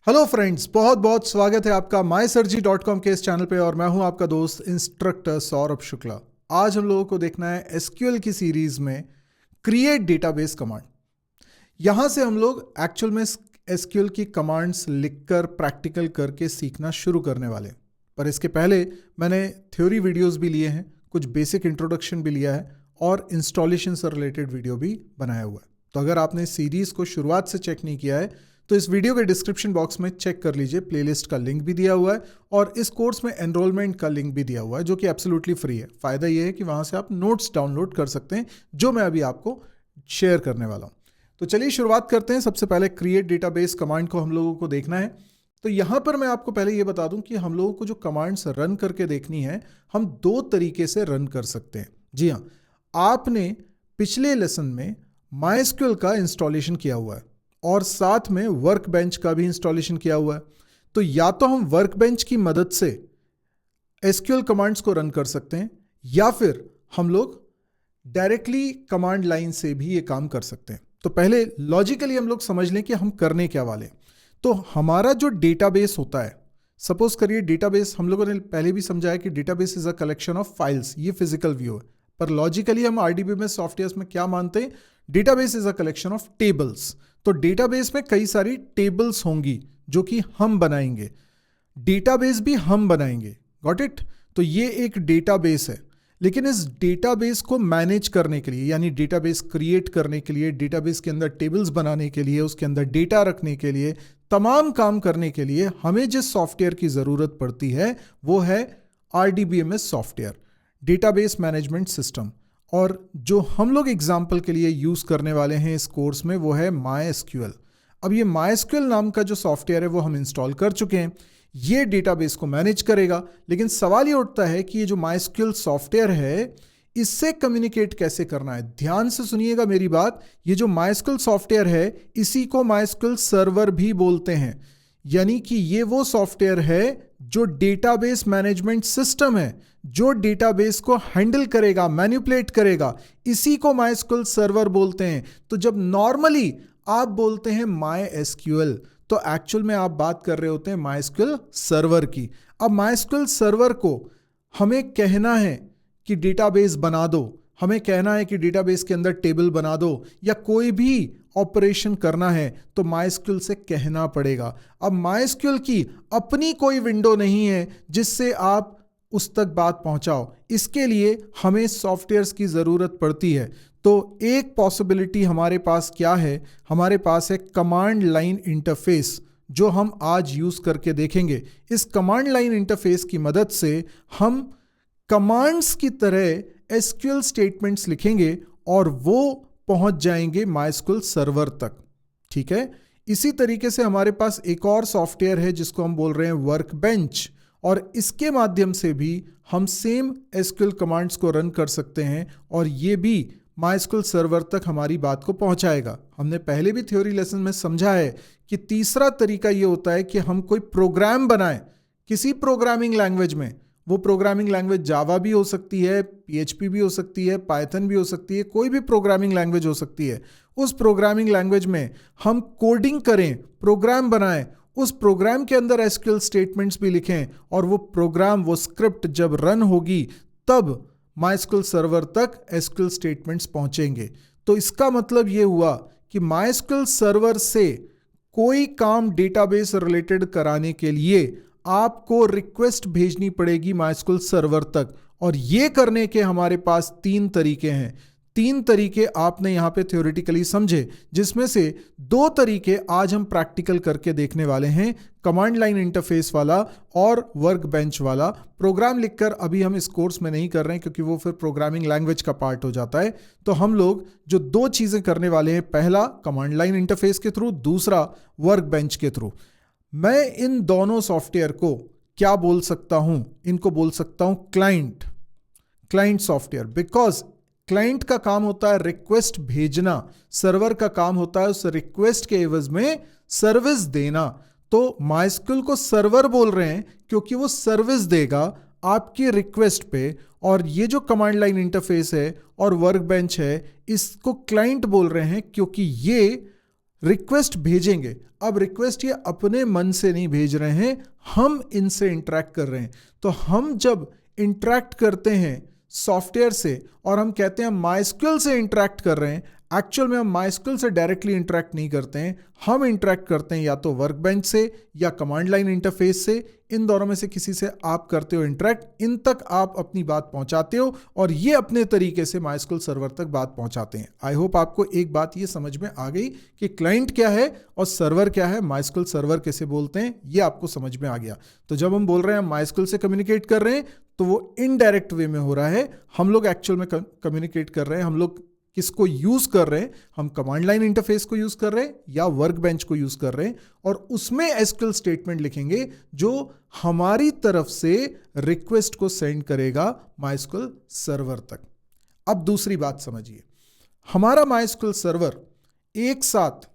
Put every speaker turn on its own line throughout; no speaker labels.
Hello friends, बहुत बहुत स्वागत है आपका mysurgery.com के इस चैनल पे। और मैं हूं आपका दोस्त इंस्ट्रक्टर सौरभ शुक्ला। आज हम लोगों को देखना है एसक्यूएल की सीरीज में क्रिएट डेटाबेस कमांड। यहां से हम लोग एक्चुअल में एसक्यूएल की कमांड्स लिखकर प्रैक्टिकल करके सीखना शुरू करने वाले हैं। पर इसके पहले मैंने थ्योरी वीडियोस भी लिए हैं, कुछ बेसिक इंट्रोडक्शन भी लिया है और इंस्टॉलेशन से रिलेटेड वीडियो भी बनाया हुआ है। तो अगर आपने सीरीज को शुरुआत से चेक नहीं किया है तो इस वीडियो के डिस्क्रिप्शन बॉक्स में चेक कर लीजिए, प्लेलिस्ट का लिंक भी दिया हुआ है और इस कोर्स में एनरोलमेंट का लिंक भी दिया हुआ है जो कि एब्सोल्युटली फ्री है। फायदा यह है कि वहां से आप नोट्स डाउनलोड कर सकते हैं जो मैं अभी आपको शेयर करने वाला हूं। तो चलिए शुरुआत करते हैं। सबसे पहले क्रिएट डेटाबेस कमांड को हम लोगों को देखना है। तो यहां पर मैं आपको पहले यह बता दूं कि हम लोगों को जो कमांड्स रन करके देखनी है, हम दो तरीके से रन कर सकते हैं। जी हाँ, आपने पिछले लेसन में MySQL का इंस्टॉलेशन किया हुआ है और साथ में वर्कबेंच का भी इंस्टॉलेशन किया हुआ है। तो या तो हम वर्कबेंच की मदद से एसक्यूएल कमांड्स को रन कर सकते हैं या फिर हम लोग डायरेक्टली कमांड लाइन से भी ये काम कर सकते हैं। तो पहले लॉजिकली हम लोग समझ लें कि हम करने क्या वाले हैं। तो हमारा जो डेटाबेस होता है, सपोज करिए डेटाबेस, हम लोगों ने पहले भी समझाया कि database is a collection of files. ये फिजिकल व्यू है, पर लॉजिकली हम आरडीबीएमएस सॉफ्टवेयर में क्या मानते हैं? Database is a collection of tables. तो डेटाबेस में कई सारी टेबल्स होंगी जो कि हम बनाएंगे, डेटाबेस भी हम बनाएंगे। Got it? तो ये एक डेटाबेस है, लेकिन इस डेटाबेस को मैनेज करने के लिए, यानी डेटाबेस क्रिएट करने के लिए, डेटाबेस के अंदर टेबल्स बनाने के लिए, उसके अंदर डेटा रखने के लिए, तमाम काम करने के लिए हमें जिस सॉफ्टवेयर की जरूरत पड़ती है वो है RDBMS software, database management system. और जो हम लोग एग्जाम्पल के लिए यूज करने वाले हैं इस कोर्स में वो है MySQL। अब ये MySQL नाम का जो सॉफ्टवेयर है वो हम इंस्टॉल कर चुके हैं। ये डेटाबेस को मैनेज करेगा, लेकिन सवाल ये उठता है कि ये जो MySQL सॉफ्टवेयर है इससे कम्युनिकेट कैसे करना है। ध्यान से सुनिएगा मेरी बात। ये जो MySQL सॉफ्टवेयर है इसी को MySQL सर्वर भी बोलते हैं, यानी कि ये वो सॉफ्टवेयर है जो डेटाबेस मैनेजमेंट सिस्टम है, जो डेटाबेस को हैंडल करेगा, मैनिपुलेट करेगा। इसी को MySQL सर्वर बोलते हैं। तो जब नॉर्मली आप बोलते हैं MySQL तो एक्चुअल में आप बात कर रहे होते हैं MySQL सर्वर की। अब MySQL सर्वर को हमें कहना है कि डेटाबेस बना दो, हमें कहना है कि डेटाबेस के अंदर टेबल बना दो, या कोई भी ऑपरेशन करना है तो MySQL से कहना पड़ेगा। अब MySQL की अपनी कोई विंडो नहीं है जिससे आप उस तक बात पहुंचाओ। इसके लिए हमें सॉफ्टवेयर्स की जरूरत पड़ती है। तो एक पॉसिबिलिटी हमारे पास क्या है? हमारे पास है कमांड लाइन इंटरफेस, जो हम आज यूज करके देखेंगे। इस कमांड लाइन इंटरफेस की मदद से हम कमांड्स की तरह एसक्यूएल स्टेटमेंट्स लिखेंगे और वो पहुंच जाएंगे MySQL सर्वर तक। ठीक है? इसी तरीके से हमारे पास एक और सॉफ्टवेयर है जिसको हम बोल रहे हैं वर्कबेंच, और इसके माध्यम से भी हम सेम एसक्यूएल कमांड्स को रन कर सकते हैं और ये भी MySQL सर्वर तक हमारी बात को पहुंचाएगा। हमने पहले भी थ्योरी लेसन में समझा है कि तीसरा तरीका ये होता है कि हम कोई प्रोग्राम बनाएं किसी प्रोग्रामिंग लैंग्वेज में। वो प्रोग्रामिंग लैंग्वेज जावा भी हो सकती है, PHP भी हो सकती है, पाइथन भी हो सकती है, कोई भी प्रोग्रामिंग लैंग्वेज हो सकती है। उस प्रोग्रामिंग लैंग्वेज में हम कोडिंग करें, प्रोग्राम बनाएं, उस प्रोग्राम के अंदर एसक्यूएल स्टेटमेंट्स भी लिखें, और वो प्रोग्राम, वो स्क्रिप्ट जब रन होगी तब MySQL सर्वर तक एसक्यूएल स्टेटमेंट्स पहुंचेंगे। तो इसका मतलब ये हुआ कि MySQL सर्वर से कोई काम डेटाबेस रिलेटेड कराने के लिए आपको रिक्वेस्ट भेजनी पड़ेगी MySQL सर्वर तक। और ये करने के हमारे पास तीन तरीके हैं। तीन तरीके आपने यहां पे थ्योरेटिकली समझे, जिसमें से दो तरीके आज हम प्रैक्टिकल करके देखने वाले हैं, कमांड लाइन इंटरफेस वाला और वर्कबेंच वाला। प्रोग्राम लिखकर अभी हम इस कोर्स में नहीं कर रहे हैं क्योंकि वो फिर प्रोग्रामिंग लैंग्वेज का पार्ट हो जाता है। तो हम लोग जो दो चीजें करने वाले हैं, पहला कमांड लाइन इंटरफेस के थ्रू, दूसरा वर्कबेंच के थ्रू। मैं इन दोनों सॉफ्टवेयर को क्या बोल सकता हूं? इनको बोल सकता हूं क्लाइंट सॉफ्टवेयर, बिकॉज क्लाइंट का काम होता है रिक्वेस्ट भेजना, सर्वर का काम होता है उस रिक्वेस्ट के एवज में सर्विस देना। तो MySQL को सर्वर बोल रहे हैं क्योंकि वो सर्विस देगा आपकी रिक्वेस्ट पे, और ये जो कमांड लाइन इंटरफेस है और वर्कबेंच है इसको क्लाइंट बोल रहे हैं क्योंकि ये रिक्वेस्ट भेजेंगे। अब रिक्वेस्ट ये अपने मन से नहीं भेज रहे हैं, हम इनसे इंटरेक्ट कर रहे हैं। तो हम जब इंटरेक्ट करते हैं सॉफ्टवेयर से और हम कहते हैं माइस्क्यूएल से इंटरेक्ट कर रहे हैं, एक्चुअल में हम माइस्क्यूएल से डायरेक्टली इंटरेक्ट नहीं करते हैं, हम इंटरेक्ट करते हैं या तो वर्कबेंच से या कमांड लाइन इंटरफेस से। इन दोनों में से किसी से आप करते हो इंटरेक्ट, इन तक आप अपनी बात पहुंचाते हो और ये अपने तरीके से माइस्क्यूएल सर्वर तक बात पहुंचाते हैं। आई होप आपको एक बात ये समझ में आ गई कि क्लाइंट क्या है और सर्वर क्या है, माइस्क्यूएल सर्वर कैसे बोलते हैं, ये आपको समझ में आ गया। तो जब हम बोल रहे हैं माइस्क्यूएल से कम्युनिकेट कर रहे हैं तो वो इनडायरेक्ट वे में हो रहा है, हम लोग एक्चुअल में कम्युनिकेट कर रहे हैं। हम लोग किसको यूज कर रहे हैं? हम कमांड लाइन इंटरफेस को यूज कर रहे हैं या वर्कबेंच को यूज कर रहे हैं, और उसमें एसक्यूएल स्टेटमेंट लिखेंगे जो हमारी तरफ से रिक्वेस्ट को सेंड करेगा माइस्क्यूएल सर्वर तक। अब दूसरी बात समझिए, हमारा माइस्क्यूएल सर्वर एक साथ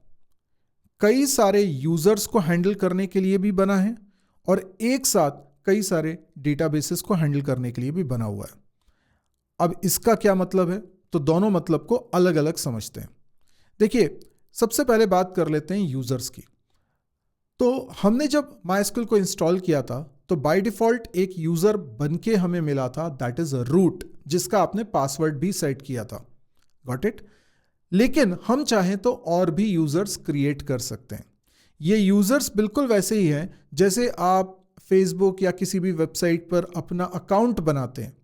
कई सारे यूजर्स को हैंडल करने के लिए भी बना है और एक साथ कई सारे डेटाबेसेस को हैंडल करने के लिए भी बना हुआ है। अब इसका क्या मतलब है? तो दोनों मतलब को अलग अलग समझते हैं। देखिए, सबसे पहले बात कर लेते हैं यूजर्स की। तो हमने जब माइस्क्यूएल को इंस्टॉल किया था तो बाय डिफॉल्ट एक यूजर बनके हमें मिला था, दैट इज अ रूट, जिसका आपने पासवर्ड भी सेट किया था। Got it? लेकिन हम चाहें तो और भी यूजर्स क्रिएट कर सकते हैं। ये यूजर्स बिल्कुल वैसे ही हैं जैसे आप फेसबुक या किसी भी वेबसाइट पर अपना अकाउंट बनाते हैं।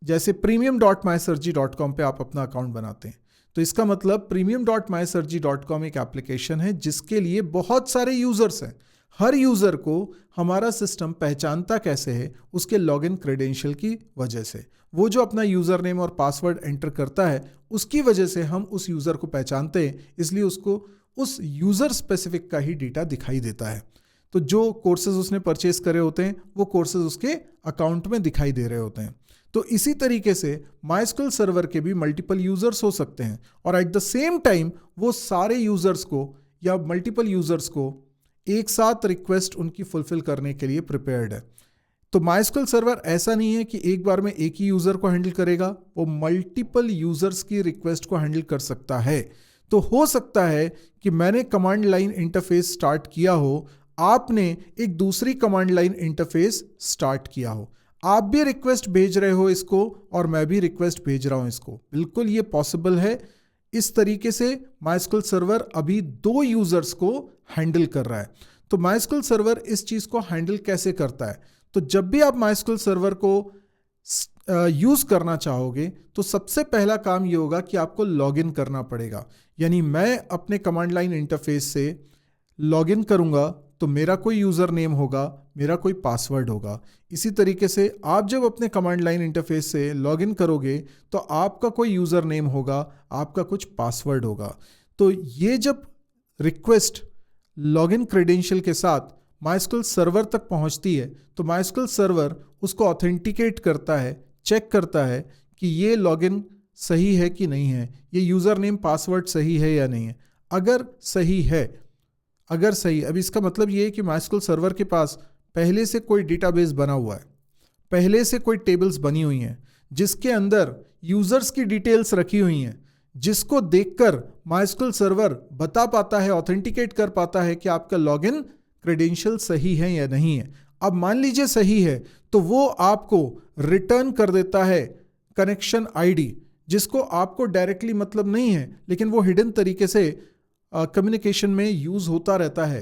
जैसे premium.mysurgery.com पे आप अपना अकाउंट बनाते हैं, तो इसका मतलब premium.mysurgery.com एक एप्लीकेशन है जिसके लिए बहुत सारे यूजर्स हैं। हर यूजर को हमारा सिस्टम पहचानता कैसे है? उसके लॉगिन क्रेडेंशियल की वजह से। वो जो अपना यूजर नेम और पासवर्ड एंटर करता है उसकी वजह से हम उस यूजर को पहचानते हैं, इसलिए उसको उस यूजर स्पेसिफिक का ही डेटा दिखाई देता है। तो जो कोर्सेज उसने परचेज करे होते हैं वो कोर्सेज उसके अकाउंट में दिखाई दे रहे होते हैं। तो इसी तरीके से माइस्क्यूएल सर्वर के भी मल्टीपल यूजर्स हो सकते हैं और एट द सेम टाइम वो सारे यूजर्स को या मल्टीपल यूजर्स को एक साथ रिक्वेस्ट उनकी फुलफिल करने के लिए प्रिपेयर्ड है। तो माइस्क्यूएल सर्वर ऐसा नहीं है कि एक बार में एक ही यूजर को हैंडल करेगा, वो मल्टीपल यूजर्स की रिक्वेस्ट को हैंडल कर सकता है। तो हो सकता है कि मैंने कमांड लाइन इंटरफेस स्टार्ट किया हो, आपने एक दूसरी कमांड लाइन इंटरफेस स्टार्ट किया हो, आप भी रिक्वेस्ट भेज रहे हो इसको और मैं भी रिक्वेस्ट भेज रहा हूं इसको, बिल्कुल ये पॉसिबल है। इस तरीके से माइस्क्यूएल सर्वर अभी दो यूजर्स को हैंडल कर रहा है। तो माइस्क्यूएल सर्वर इस चीज को हैंडल कैसे करता है? तो जब भी आप माइस्क्यूएल सर्वर को यूज करना चाहोगे तो सबसे पहला काम ये होगा कि आपको लॉगिन करना पड़ेगा। यानी मैं अपने कमांड लाइन इंटरफेस से लॉगिन करूंगा तो मेरा कोई यूजर नेम होगा, मेरा कोई पासवर्ड होगा। इसी तरीके से आप जब अपने कमांड लाइन इंटरफेस से लॉगिन करोगे तो आपका कोई यूजर नेम होगा, आपका कुछ पासवर्ड होगा। तो ये जब रिक्वेस्ट लॉगिन क्रेडेंशियल के साथ माइस्क्यूएल सर्वर तक पहुंचती है तो माइस्क्यूएल सर्वर उसको ऑथेंटिकेट करता है, चेक करता है कि ये लॉगिन सही है कि नहीं है, ये यूजर नेम पासवर्ड सही है या नहीं है। अगर सही है, अब इसका मतलब ये है कि माइस्क्यूएल सर्वर के पास पहले से कोई डेटाबेस बना हुआ है, पहले से कोई टेबल्स बनी हुई हैं जिसके अंदर यूजर्स की डिटेल्स रखी हुई हैं, जिसको देखकर माइस्क्यूएल सर्वर बता पाता है, ऑथेंटिकेट कर पाता है कि आपका लॉगिन क्रेडेंशियल सही है या नहीं है। अब मान लीजिए सही है तो वो आपको रिटर्न कर देता है कनेक्शन आईडी, जिसको आपको डायरेक्टली मतलब नहीं है लेकिन वो हिडन तरीके से कम्युनिकेशन में यूज होता रहता है।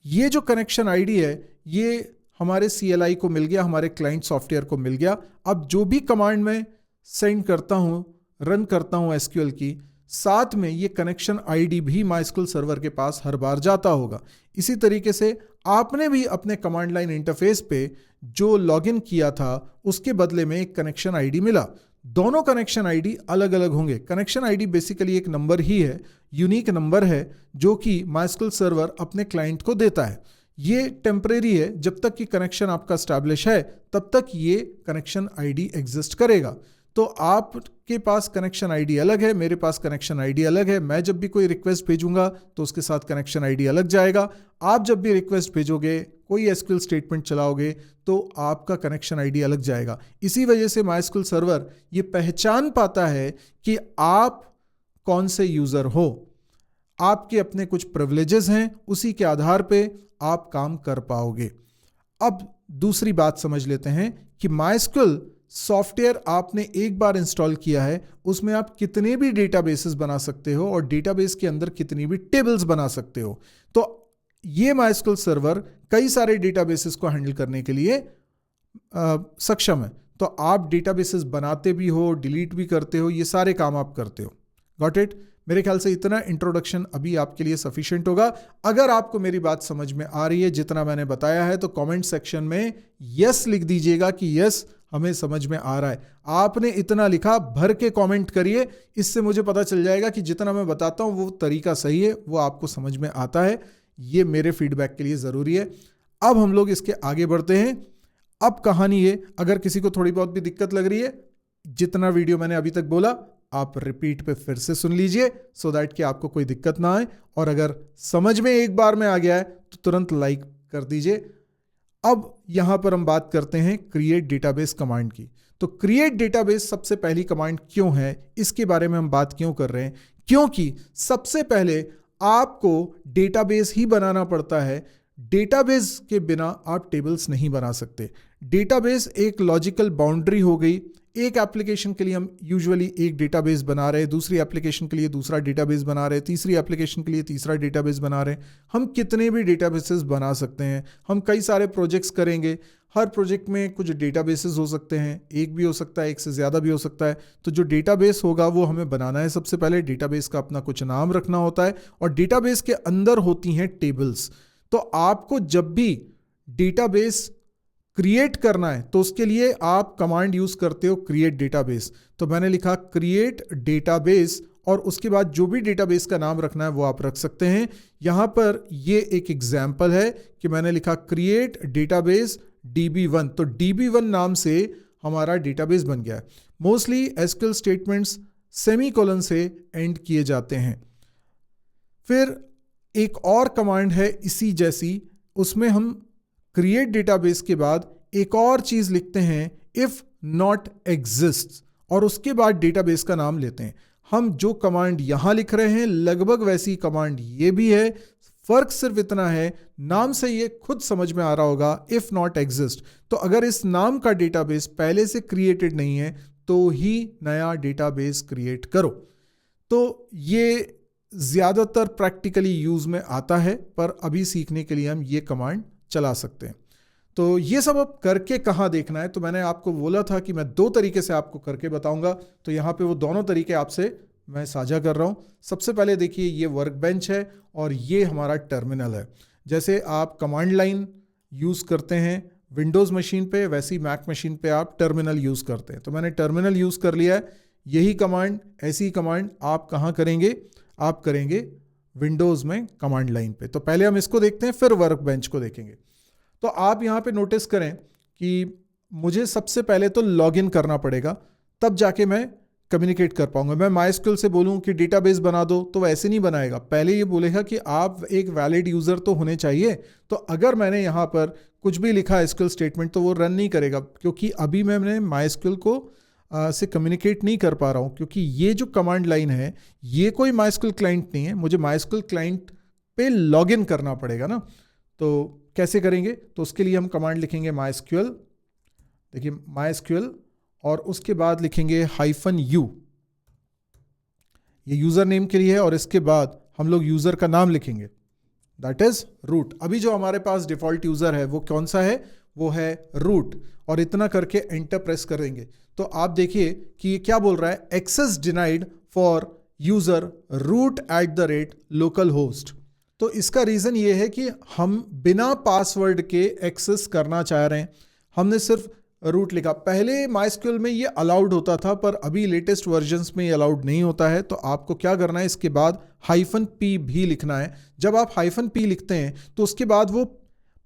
ये जो कनेक्शन आईडी है ये हमारे CLI को मिल गया, हमारे क्लाइंट सॉफ्टवेयर को मिल गया। अब जो भी कमांड मैं सेंड करता हूं, रन करता हूं SQL की, साथ में ये कनेक्शन आईडी भी माइस्क्यूएल सर्वर के पास हर बार जाता होगा। इसी तरीके से आपने भी अपने कमांड लाइन इंटरफेस पे जो लॉगिन किया था उसके बदले में एक कनेक्शन आईडी मिला। दोनों कनेक्शन आईडी अलग अलग होंगे। कनेक्शन आईडी बेसिकली एक नंबर ही है, यूनिक नंबर है जो कि माइस्क्यूएल सर्वर अपने क्लाइंट को देता है। ये टेम्परेरी है, जब तक कि कनेक्शन आपका स्टैब्लिश है तब तक ये कनेक्शन आईडी एग्जिस्ट करेगा। तो आपके पास कनेक्शन आईडी अलग है, मेरे पास कनेक्शन आईडी अलग है। मैं जब भी कोई रिक्वेस्ट भेजूंगा तो उसके साथ कनेक्शन आईडी अलग जाएगा। आप जब भी रिक्वेस्ट भेजोगे, कोई SQL स्टेटमेंट चलाओगे तो आपका कनेक्शन आईडी अलग जाएगा। इसी वजह से माइस्क्यूएल सर्वर ये पहचान पाता है कि आप कौन से यूजर हो। आपके अपने कुछ प्रिविलेजेस हैं, उसी के आधार पे आप काम कर पाओगे। अब दूसरी बात समझ लेते हैं कि MySQL सॉफ्टवेयर आपने एक बार इंस्टॉल किया है, उसमें आप कितने भी डेटाबेसेस बना सकते हो और डेटाबेस के अंदर कितनी भी टेबल्स बना सकते हो। तो ये MySQL सर्वर कई सारे डेटाबेसेस को हैंडल करने के लिए सक्षम है। तो आप डेटाबेसेस बनाते भी हो, डिलीट भी करते हो, ये सारे काम आप करते हो। Got it? मेरे ख्याल से इतना इंट्रोडक्शन अभी आपके लिए सफिशिएंट होगा। अगर आपको मेरी बात समझ में आ रही है जितना मैंने बताया है, तो कमेंट सेक्शन में यस लिख दीजिएगा कि यस हमें समझ में आ रहा है। आपने इतना लिखा, भर के कमेंट करिए, इससे मुझे पता चल जाएगा कि जितना मैं बताता हूं वो तरीका सही है, वो आपको समझ में आता है। ये मेरे फीडबैक के लिए ज़रूरी है। अब हम लोग इसके आगे बढ़ते हैं। अब कहानी ये, अगर किसी को थोड़ी बहुत भी दिक्कत लग रही है, जितना वीडियो मैंने अभी तक बोला आप रिपीट पे फिर से सुन लीजिए, सो दैट कि आपको कोई दिक्कत ना आए। और अगर समझ में एक बार में आ गया है तो तुरंत लाइक कर दीजिए। अब यहां पर हम बात करते हैं क्रिएट डेटाबेस कमांड की। तो क्रिएट डेटाबेस सबसे पहली कमांड क्यों है, इसके बारे में हम बात क्यों कर रहे हैं? क्योंकि सबसे पहले आपको डेटाबेस ही बनाना पड़ता है। डेटाबेस के बिना आप टेबल्स नहीं बना सकते। डेटाबेस एक लॉजिकल बाउंड्री हो गई। एक एप्लीकेशन के लिए हम यूजुअली एक डेटाबेस बना रहे हैं, दूसरी एप्लीकेशन के लिए दूसरा डेटाबेस बना रहे हैं, तीसरी एप्लीकेशन के लिए तीसरा डेटाबेस बना रहे हैं। हम कितने भी डेटाबेसेस बना सकते हैं। हम कई सारे प्रोजेक्ट्स करेंगे, हर प्रोजेक्ट में कुछ डेटाबेसेस हो सकते हैं, एक भी हो सकता है, एक से ज़्यादा भी हो सकता है। तो जो डेटाबेस होगा वो हमें बनाना है। सबसे पहले डेटाबेस का अपना कुछ नाम रखना होता है और डेटाबेस के अंदर होती हैं टेबल्स। तो आपको जब भी डेटाबेस क्रिएट करना है तो उसके लिए आप कमांड यूज करते हो क्रिएट डेटाबेस। तो मैंने लिखा क्रिएट डेटाबेस और उसके बाद जो भी डेटाबेस का नाम रखना है वो आप रख सकते हैं। यहां पर ये एक एग्जांपल है कि मैंने लिखा क्रिएट डेटाबेस DB1। तो DB1 नाम से हमारा डेटाबेस बन गया है। मोस्टली एसक्यूएल स्टेटमेंट्स सेमीकोलन से एंड किए जाते हैं। फिर एक और कमांड है इसी जैसी, उसमें हम क्रिएट डेटाबेस के बाद एक और चीज लिखते हैं इफ नॉट एग्जिस्ट और उसके बाद डेटाबेस का नाम लेते हैं। हम जो कमांड यहां लिख रहे हैं लगभग वैसी कमांड ये भी है, फर्क सिर्फ इतना है नाम से ये खुद समझ में आ रहा होगा इफ नॉट एग्जिस्ट। तो अगर इस नाम का डेटाबेस पहले से क्रिएटेड नहीं है तो ही नया डेटाबेस क्रिएट करो। तो ये ज्यादातर प्रैक्टिकली यूज में आता है, पर अभी सीखने के लिए हम ये कमांड चला सकते हैं। तो ये सब अब करके कहाँ देखना है, तो मैंने आपको बोला था कि मैं दो तरीके से आपको करके बताऊंगा। तो यहाँ पे वो दोनों तरीके आपसे मैं साझा कर रहा हूँ। सबसे पहले देखिए, ये वर्क बेंच है और ये हमारा टर्मिनल है। जैसे आप कमांड लाइन यूज़ करते हैं विंडोज़ मशीन पे, वैसी मैक मशीन पे आप टर्मिनल यूज़ करते हैं। तो मैंने टर्मिनल यूज़ कर लिया है। यही कमांड, ऐसी कमांड आप कहाँ करेंगे? आप करेंगे विंडोज़ में कमांड लाइन पे। तो पहले हम इसको देखते हैं, फिर वर्क बेंच को देखेंगे। तो आप यहाँ पे नोटिस करें कि मुझे सबसे पहले तो लॉगिन करना पड़ेगा, तब जाके मैं कम्युनिकेट कर पाऊंगा। मैं MySQL से बोलूं कि डेटाबेस बना दो तो वैसे नहीं बनाएगा, पहले ये बोलेगा कि आप एक वैलिड यूज़र तो होने चाहिए। तो अगर मैंने यहाँ पर कुछ भी लिखा SQL स्टेटमेंट तो वो रन नहीं करेगा, क्योंकि अभी मैंने MySQL को से कम्युनिकेट नहीं कर पा रहा हूँ, क्योंकि ये जो कमांड लाइन है ये कोई MySQL क्लाइंट नहीं है। मुझे MySQL क्लाइंट पे लॉगिन करना पड़ेगा ना। तो कैसे करेंगे? तो उसके लिए हम कमांड लिखेंगे MySQL, देखिए MySQL, और उसके बाद लिखेंगे -u, ये यूज़र नेम के लिए है, और इसके बाद हम लोग यूज़र का नाम लिखेंगे, दैट इज रूट। अभी जो हमारे पास डिफ़ॉल्ट यूज़र है वो कौन सा है? वो है रूट। और इतना करके एंटर प्रेस करेंगे तो आप देखिए कि ये क्या बोल रहा है, access denied for user root @localhost। तो इसका रीज़न ये है कि हम बिना पासवर्ड के एक्सेस करना चाह रहे हैं। हमने सिर्फ रूट लिखा। पहले MySQL में ये अलाउड होता था, पर अभी लेटेस्ट वर्जन्स में ये अलाउड नहीं होता है। तो आपको क्या करना है, इसके बाद -p भी लिखना है। जब आप -p लिखते हैं तो उसके बाद वो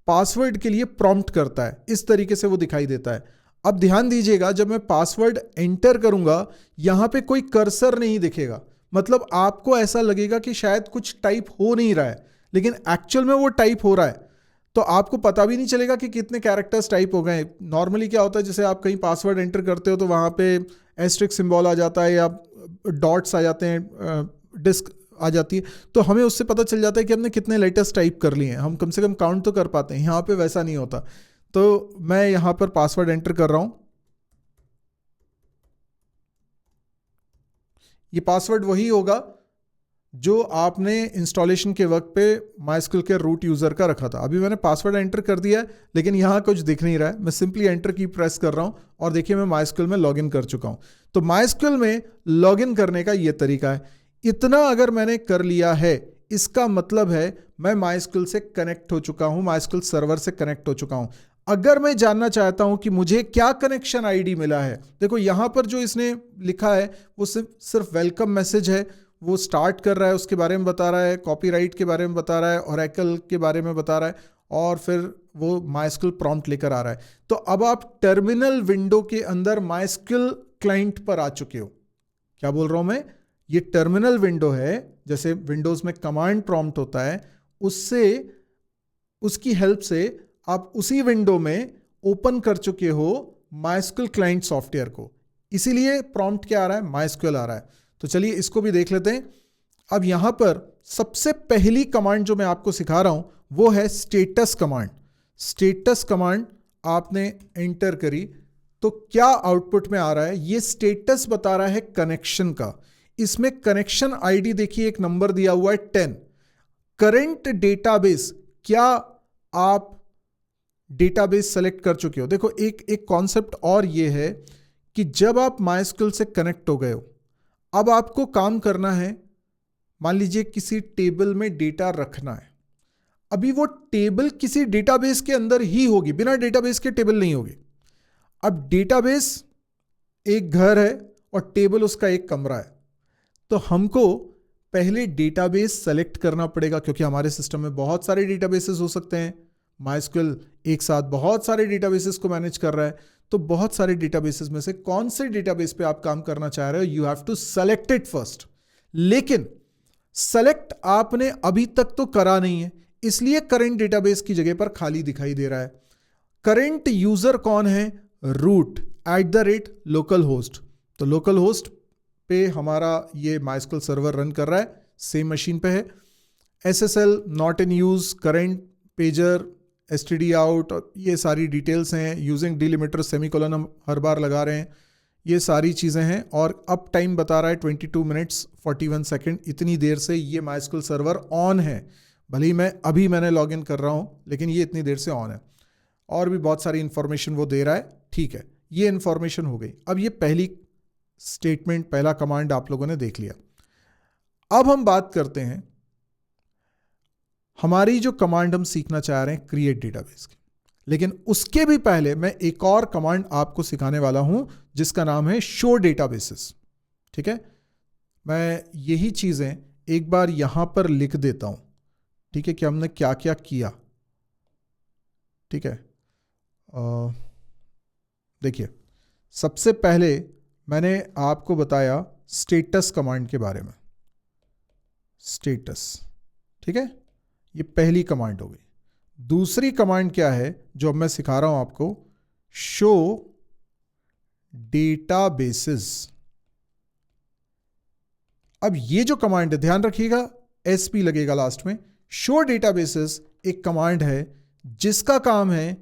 पासवर्ड के लिए प्रॉम्प्ट करता है, इस तरीके से वो दिखाई देता है। अब ध्यान दीजिएगा, जब मैं पासवर्ड एंटर करूंगा यहां पे कोई कर्सर नहीं दिखेगा, मतलब आपको ऐसा लगेगा कि शायद कुछ टाइप हो नहीं रहा है, लेकिन एक्चुअल में वो टाइप हो रहा है। तो आपको पता भी नहीं चलेगा कि कितने कैरेक्टर्स टाइप हो गए। नॉर्मली क्या होता है, जैसे आप कहीं पासवर्ड एंटर करते हो तो वहाँ पे एस्ट्रिक सिंबल आ जाता है या डॉट्स आ जाते हैं, डिस्क आ जाती है, तो हमें उससे पता चल जाता है कि हमने कितने लेटर्स टाइप कर लिए हैं, हम कम से कम काउंट तो कर पाते हैं। यहाँ पे वैसा नहीं होता। तो मैं यहाँ पर पासवर्ड एंटर कर रहा हूँ। ये पासवर्ड वही होगा जो आपने इंस्टॉलेशन के वक्त पे MySQL के रूट यूज़र का रखा था। अभी मैंने पासवर्ड एंटर कर दिया है, लेकिन यहाँ कुछ दिख नहीं रहा है। मैं सिंपली एंटर की प्रेस कर रहा हूँ और देखिए मैं MySQL में लॉगिन कर चुका हूँ। तो MySQL में लॉगिन करने का ये तरीका है। इतना अगर मैंने कर लिया है, इसका मतलब है मैं MySQL से कनेक्ट हो चुका हूँ, MySQL सर्वर से कनेक्ट हो चुका हूँ। अगर मैं जानना चाहता हूं कि मुझे क्या कनेक्शन आईडी मिला है, देखो यहां पर जो इसने लिखा है वो सिर्फ वेलकम मैसेज है। वो स्टार्ट कर रहा है, उसके बारे में बता रहा है, कॉपीराइट के बारे में बता रहा है, ओरेकल के बारे में बता रहा है, और फिर वो MySQL प्रॉम्प्ट लेकर आ रहा है। तो अब आप टर्मिनल विंडो के अंदर MySQL क्लाइंट पर आ चुके हो। क्या बोल रहा हूं मैं? ये टर्मिनल विंडो है, जैसे विंडोज में कमांड प्रॉम्प्ट होता है, उससे उसकी हेल्प से आप उसी विंडो में ओपन कर चुके हो MySQL क्लाइंट सॉफ्टवेयर को। इसीलिए प्रॉम्प्ट क्या आ रहा है? MySQL आ रहा है। तो चलिए इसको भी देख लेते हैं। अब यहां पर सबसे पहली कमांड जो मैं आपको सिखा रहा हूं वो है स्टेटस कमांड। स्टेटस कमांड आपने एंटर करी तो क्या आउटपुट में आ रहा है? ये स्टेटस बता रहा है कनेक्शन का। इसमें कनेक्शन आईडी देखिए, एक नंबर दिया हुआ है 10। करंट डेटाबेस, क्या आप डेटाबेस सेलेक्ट कर चुके हो? देखो एक कॉन्सेप्ट और ये है कि जब आप MySQL से कनेक्ट हो गए हो, अब आपको काम करना है, मान लीजिए किसी टेबल में डेटा रखना है। अभी वो टेबल किसी डेटाबेस के अंदर ही होगी, बिना डेटाबेस के टेबल नहीं होगी। अब डेटाबेस एक घर है और टेबल उसका एक कमरा है, तो हमको पहले डेटाबेस सेलेक्ट करना पड़ेगा, क्योंकि हमारे सिस्टम में बहुत सारे डेटाबेसेस हो सकते हैं। MySQL एक साथ बहुत सारे डेटाबेसेस को मैनेज कर रहा है, तो बहुत सारे डेटाबेसेस में से कौन से डेटाबेस पे आप काम करना चाह रहे हो, you have to select it first. लेकिन सेलेक्ट आपने अभी तक तो करा नहीं है, इसलिए करंट डेटाबेस की जगह पर खाली दिखाई दे रहा है। करंट यूजर कौन है? Root @local host. तो लोकल होस्ट पे हमारा ये MySQL सर्वर रन कर रहा है, सेम मशीन पे है। SSL not in use, current pager, STD out, ये सारी डिटेल्स हैं। यूजिंग डिलिमिटर सेमीकोलन हम हर बार लगा रहे हैं, ये सारी चीज़ें हैं। और अप टाइम बता रहा है 22 मिनट्स 41 सेकेंड। इतनी देर से ये MySQL सर्वर ऑन है, भले ही मैंने लॉग इन कर रहा हूँ, लेकिन ये इतनी देर से ऑन है। और भी बहुत सारी इंफॉर्मेशन वो दे रहा है। ठीक है, ये इंफॉर्मेशन हो गई। अब ये पहली स्टेटमेंट, पहला कमांड आप लोगों ने देख लिया। अब हम बात करते हैं हमारी जो कमांड हम सीखना चाह रहे हैं क्रिएट डेटाबेस की। लेकिन उसके भी पहले मैं एक और कमांड आपको सिखाने वाला हूं जिसका नाम है शो डेटाबेसेस। ठीक है, मैं यही चीजें एक बार यहां पर लिख देता हूं। ठीक है, कि हमने क्या क्या किया। ठीक है, देखिए सबसे पहले मैंने आपको बताया स्टेटस कमांड के बारे में। स्टेटस, ठीक है, ये पहली कमांड हो गई। दूसरी कमांड क्या है जो अब मैं सिखा रहा हूं आपको? Show databases. अब ये जो कमांड है, ध्यान रखिएगा SP लगेगा लास्ट में। शो डेटाबेसेस एक कमांड है जिसका काम है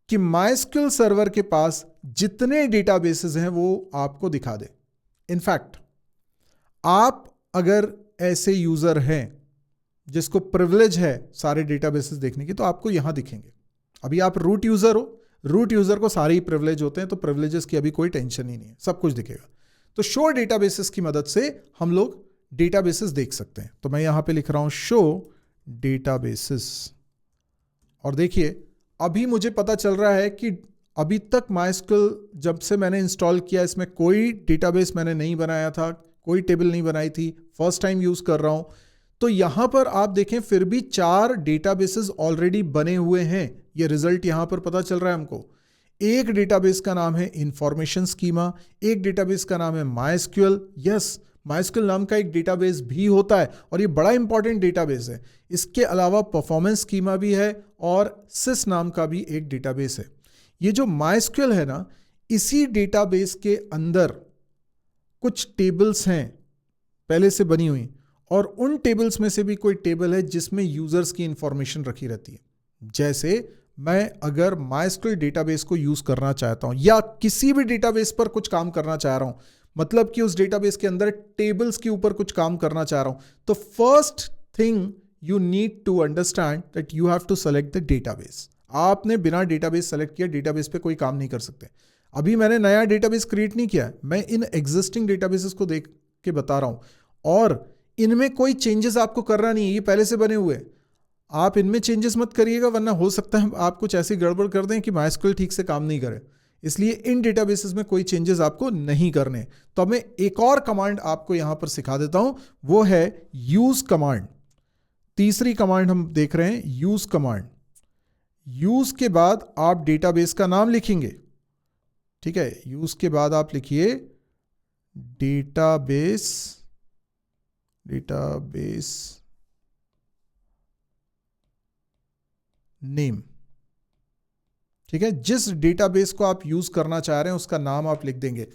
कि MySQL सर्वर के पास जितने डेटाबेसेस हैं वो आपको दिखा दे। इनफैक्ट आप अगर ऐसे यूजर हैं जिसको प्रिविलेज है सारे डेटाबेसेस देखने की, तो आपको यहां दिखेंगे। अभी आप रूट यूजर हो, रूट यूजर को सारे ही प्रिविलेज होते हैं, तो प्रिविलेजेस की अभी कोई टेंशन ही नहीं है, सब कुछ दिखेगा। तो शो डेटाबेसेस की मदद से हम लोग डेटाबेसेस देख सकते हैं। तो मैं यहां पे लिख रहा हूं शो डेटाबेसेस, और देखिए अभी मुझे पता चल रहा है कि अभी तक MySQL जब से मैंने इंस्टॉल किया इसमें कोई डेटाबेस मैंने नहीं बनाया था, कोई टेबल नहीं बनाई थी, फर्स्ट टाइम यूज कर रहा हूं। तो यहां पर आप देखें फिर भी 4 डेटाबेसेस ऑलरेडी बने हुए हैं। ये रिजल्ट यहां पर पता चल रहा है हमको। एक डेटाबेस का नाम है इंफॉर्मेशन स्कीमा, एक डेटाबेस का नाम है MySQL। यस, MySQL नाम का एक डेटाबेस भी होता है और ये बड़ा इंपॉर्टेंट डेटाबेस है। इसके अलावा परफॉर्मेंस स्कीमा भी है और SIS नाम का भी एक डेटाबेस है। ये जो MySQL है ना, इसी डेटाबेस के अंदर कुछ टेबल्स हैं पहले से बनी हुई, और उन टेबल्स में से भी कोई टेबल है जिसमें यूजर्स की इंफॉर्मेशन रखी रहती है। जैसे मैं अगर MySQL डेटाबेस को यूज करना चाहता हूं या किसी भी डेटाबेस पर कुछ काम करना चाह रहा हूं, मतलब कि उस डेटाबेस के अंदर टेबल्स के ऊपर कुछ काम करना चाह रहा हूं, तो first thing you need to understand that you have to select the database. आपने बिना डेटाबेस सेलेक्ट किया डेटाबेस पे कोई काम नहीं कर सकते। अभी मैंने नया डेटाबेस क्रिएट नहीं किया, मैं इन एग्जिस्टिंग डेटाबेसेस को देख के बता रहा हूं और इनमें कोई चेंजेस आपको करना नहीं है, ये पहले से बने हुए। आप इनमें चेंजेस मत करिएगा, वरना हो सकता है आप कुछ ऐसी गड़बड़ कर दें कि MySQL ठीक से काम नहीं करे। इसलिए इन डेटाबेसेस में कोई चेंजेस आपको नहीं करने। तो अब मैं एक और कमांड आपको यहां पर सिखा देता हूं, वो है यूज कमांड। तीसरी कमांड हम देख रहे हैं, यूज कमांड। यूज के बाद आप डेटाबेस का नाम लिखेंगे, ठीक है। यूज के बाद आप लिखिए डेटाबेस नेम, ठीक है। जिस डेटाबेस को आप यूज करना चाह रहे हैं उसका नाम आप लिख देंगे।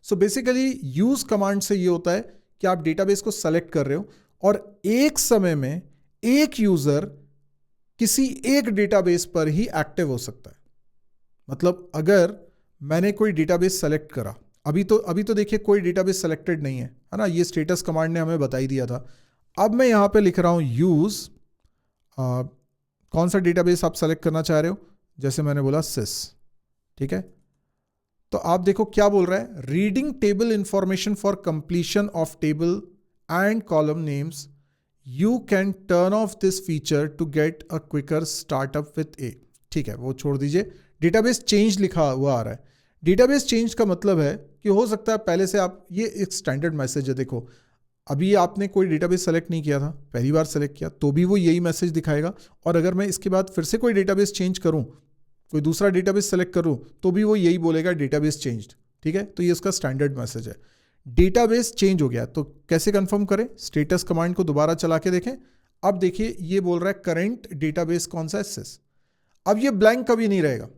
सो बेसिकली यूज कमांड से ये होता है कि आप डेटाबेस को सेलेक्ट कर रहे हो और एक समय में एक यूजर किसी एक डेटाबेस पर ही एक्टिव हो सकता है। मतलब अगर मैंने कोई डेटाबेस सेलेक्ट करा, अभी तो देखिए कोई डेटाबेस सेलेक्टेड नहीं है ना, ये स्टेटस कमांड ने हमें बता ही दिया था। अब मैं यहां पे लिख रहा हूं यूज, कौन सा डेटाबेस आप सेलेक्ट करना चाह रहे हो, जैसे मैंने बोला सिस, ठीक है। तो आप देखो क्या बोल रहा है, reading table information for completion of table and column names, you can turn off this feature to get a quicker startup with a. ठीक है, वो छोड़ दीजिए। डेटाबेस चेंज लिखा हुआ आ रहा है। डेटाबेस चेंज का मतलब है कि हो सकता है पहले से आप, ये एक स्टैंडर्ड मैसेज है, देखो अभी आपने कोई डेटाबेस सेलेक्ट नहीं किया था, पहली बार सेलेक्ट किया तो भी वो यही मैसेज दिखाएगा, और अगर मैं इसके बाद फिर से कोई डेटाबेस चेंज करूं, कोई दूसरा डेटाबेस सेलेक्ट करूं, तो भी वो यही बोलेगा डेटाबेस चेंज्ड। ठीक है, तो ये उसका स्टैंडर्ड मैसेज है। डेटाबेस चेंज हो गया तो कैसे कंफर्म करें, स्टेटस कमांड को दोबारा चला के देखें। अब देखिए ये बोल रहा है करंट डेटाबेस कौन सा है, सिस। अब ये ब्लैंक कभी नहीं रहेगा।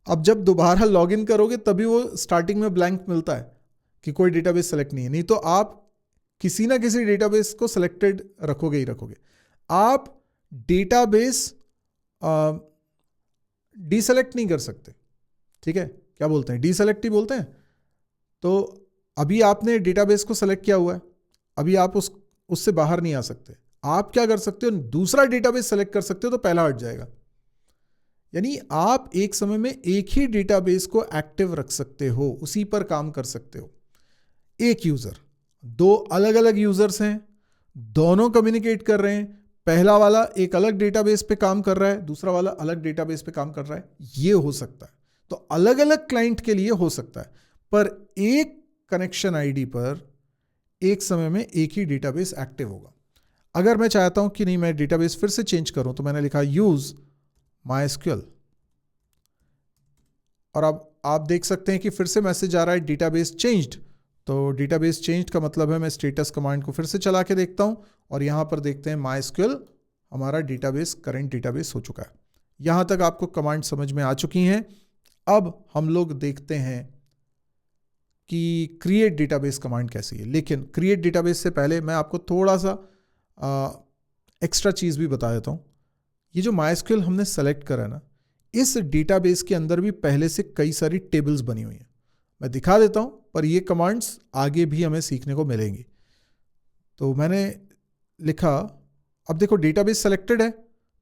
अब जब दोबारा लॉगिन करोगे तभी वो स्टार्टिंग में ब्लैंक मिलता है कि कोई डेटाबेस सेलेक्ट नहीं है, नहीं तो आप किसी ना किसी डेटाबेस को सिलेक्टेड रखोगे ही रखोगे। आप डेटाबेस डीसेलेक्ट नहीं कर सकते, ठीक है, क्या बोलते हैं, डीसेलेक्ट ही बोलते हैं। तो अभी आपने डेटाबेस को सेलेक्ट किया हुआ है, अभी आप उससे बाहर नहीं आ सकते। आप क्या कर सकते हो, दूसरा डेटाबेस सेलेक्ट कर सकते हो तो पहला हट जाएगा। यानी आप एक समय में एक ही डेटाबेस को एक्टिव रख सकते हो, उसी पर काम कर सकते हो। एक यूजर, दो अलग अलग यूजर्स हैं, दोनों कम्युनिकेट कर रहे हैं, पहला वाला एक अलग डेटाबेस पे काम कर रहा है, दूसरा वाला अलग डेटाबेस पे काम कर रहा है, ये हो सकता है। तो अलग अलग क्लाइंट के लिए हो सकता है, पर एक कनेक्शन आईडी पर एक समय में एक ही डेटाबेस एक्टिव होगा। अगर मैं चाहता हूं कि नहीं, मैं डेटाबेस फिर से चेंज करूं, तो मैंने लिखा यूज MySQL, और अब आप देख सकते हैं कि फिर से मैसेज आ रहा है डेटाबेस चेंज्ड। तो डेटाबेस चेंज्ड का मतलब है मैं स्टेटस कमांड को फिर से चला के देखता हूं और यहां पर देखते हैं MySQL हमारा डेटाबेस करंट डेटाबेस हो चुका है। यहां तक आपको कमांड समझ में आ चुकी हैं। अब हम लोग देखते हैं कि क्रिएट डेटाबेस कमांड कैसी है। लेकिन क्रिएट डेटाबेस से पहले मैं आपको थोड़ा सा एक्स्ट्रा चीज़ भी बता देता हूं। ये जो MySQL हमने सेलेक्ट करा ना, इस डेटाबेस के अंदर भी पहले से कई सारी टेबल्स बनी हुई हैं। मैं दिखा देता हूं, पर ये कमांड्स आगे भी हमें सीखने को मिलेंगी। तो मैंने लिखा, अब देखो डेटाबेस सेलेक्टेड है,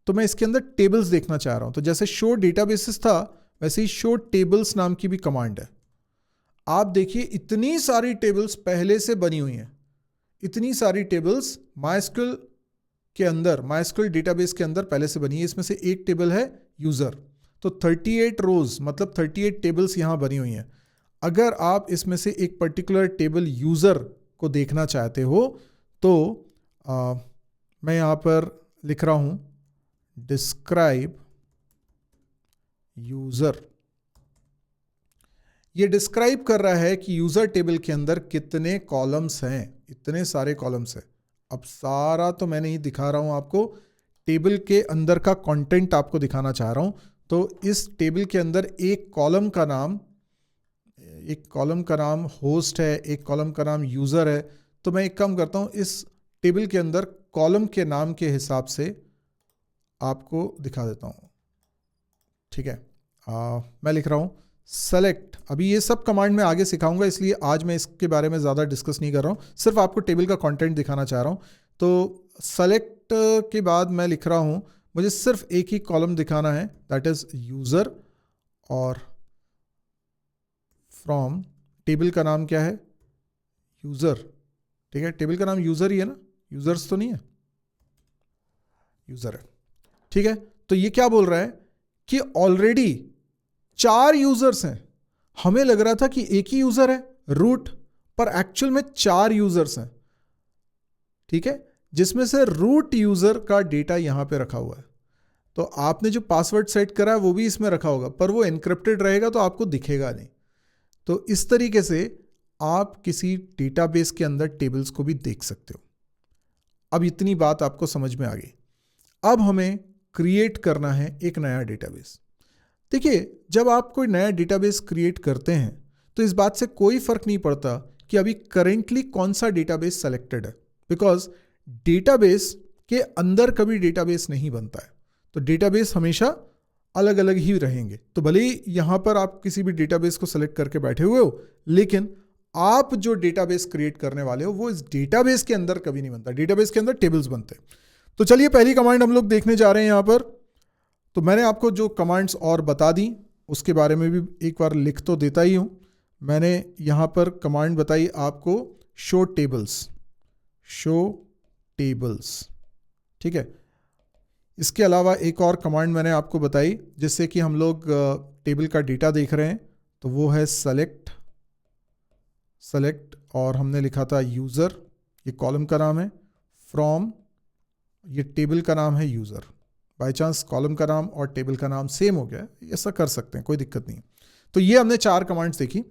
तो मैं इसके अंदर टेबल्स देखना चाह रहा हूं। तो जैसे शो डेटाबेसेस था, वैसे ही शो टेबल्स नाम की भी कमांड है। आप देखिए इतनी सारी टेबल्स पहले से बनी हुई हैं, इतनी सारी टेबल्स MySQL के अंदर, MySQL डेटाबेस के अंदर पहले से बनी है। इसमें से एक टेबल है यूजर, तो 38 रोज मतलब 38 टेबल्स यहां बनी हुई हैं। अगर आप इसमें से एक पर्टिकुलर टेबल यूजर को देखना चाहते हो तो मैं यहां पर लिख रहा हूं डिस्क्राइब यूजर। ये डिस्क्राइब कर रहा है कि यूजर टेबल के अंदर कितने कॉलम्स हैं, इतने सारे कॉलम्स हैं। अब सारा तो मैं नहीं दिखा रहा हूं आपको, टेबल के अंदर का कंटेंट आपको दिखाना चाह रहा हूं। तो इस टेबल के अंदर एक कॉलम का नाम होस्ट है, एक कॉलम का नाम यूजर है। तो मैं एक काम करता हूं, इस टेबल के अंदर कॉलम के नाम के हिसाब से आपको दिखा देता हूँ। ठीक है, मैं लिख रहा हूँ सेलेक्ट। अभी ये सब कमांड मैं आगे सिखाऊंगा, इसलिए आज मैं इसके बारे में ज़्यादा डिस्कस नहीं कर रहा हूँ, सिर्फ आपको टेबल का कंटेंट दिखाना चाह रहा हूँ। तो सेलेक्ट के बाद मैं लिख रहा हूँ, मुझे सिर्फ एक ही कॉलम दिखाना है, दैट इज़ यूज़र, और फ्रॉम टेबल का नाम क्या है, यूज़र। ठीक है, टेबल का नाम यूज़र ही है ना, यूज़र्स तो नहीं है, यूज़र है। ठीक है, तो ये क्या बोल रहा है कि ऑलरेडी 4 यूजर्स हैं। हमें लग रहा था कि एक ही यूजर है रूट, पर एक्चुअल में 4 यूजर्स हैं। ठीक है, जिसमें से रूट यूजर का डेटा यहां पे रखा हुआ है। तो आपने जो पासवर्ड सेट करा है वो भी इसमें रखा होगा, पर वो एनक्रिप्टेड रहेगा तो आपको दिखेगा नहीं। तो इस तरीके से आप किसी डेटाबेस के अंदर टेबल्स को भी देख सकते हो। अब इतनी बात आपको समझ में आ गई। अब हमें क्रिएट करना है एक नया डेटाबेस। देखिए, जब आप कोई नया डेटाबेस क्रिएट करते हैं तो इस बात से कोई फर्क नहीं पड़ता कि अभी करेंटली कौन सा डेटाबेस सेलेक्टेड है, बिकॉज डेटाबेस के अंदर कभी डेटाबेस नहीं बनता है। तो डेटाबेस हमेशा अलग अलग ही रहेंगे। तो भले ही यहां पर आप किसी भी डेटाबेस को सेलेक्ट करके बैठे हुए हो, लेकिन आप जो डेटाबेस क्रिएट करने वाले हो वो इस डेटाबेस के अंदर कभी नहीं बनता। डेटाबेस के अंदर टेबल्स बनते हैं। तो चलिए पहली कमांड हम लोग देखने जा रहे हैं यहां पर। तो मैंने आपको जो कमांड्स और बता दी उसके बारे में भी एक बार लिख तो देता ही हूं। मैंने यहां पर कमांड बताई आपको शो टेबल्स, शो टेबल्स। ठीक है, इसके अलावा एक और कमांड मैंने आपको बताई जिससे कि हम लोग टेबल का डेटा देख रहे हैं, तो वो है सेलेक्ट, सेलेक्ट, और हमने लिखा था यूज़र, ये कॉलम का नाम है, फ्रॉम, ये टेबल का नाम है यूज़र। बाय चांस कॉलम का नाम और टेबल का नाम सेम हो गया, ऐसा कर सकते हैं, कोई दिक्कत नहीं। तो ये हमने 4 कमांड्स देखी,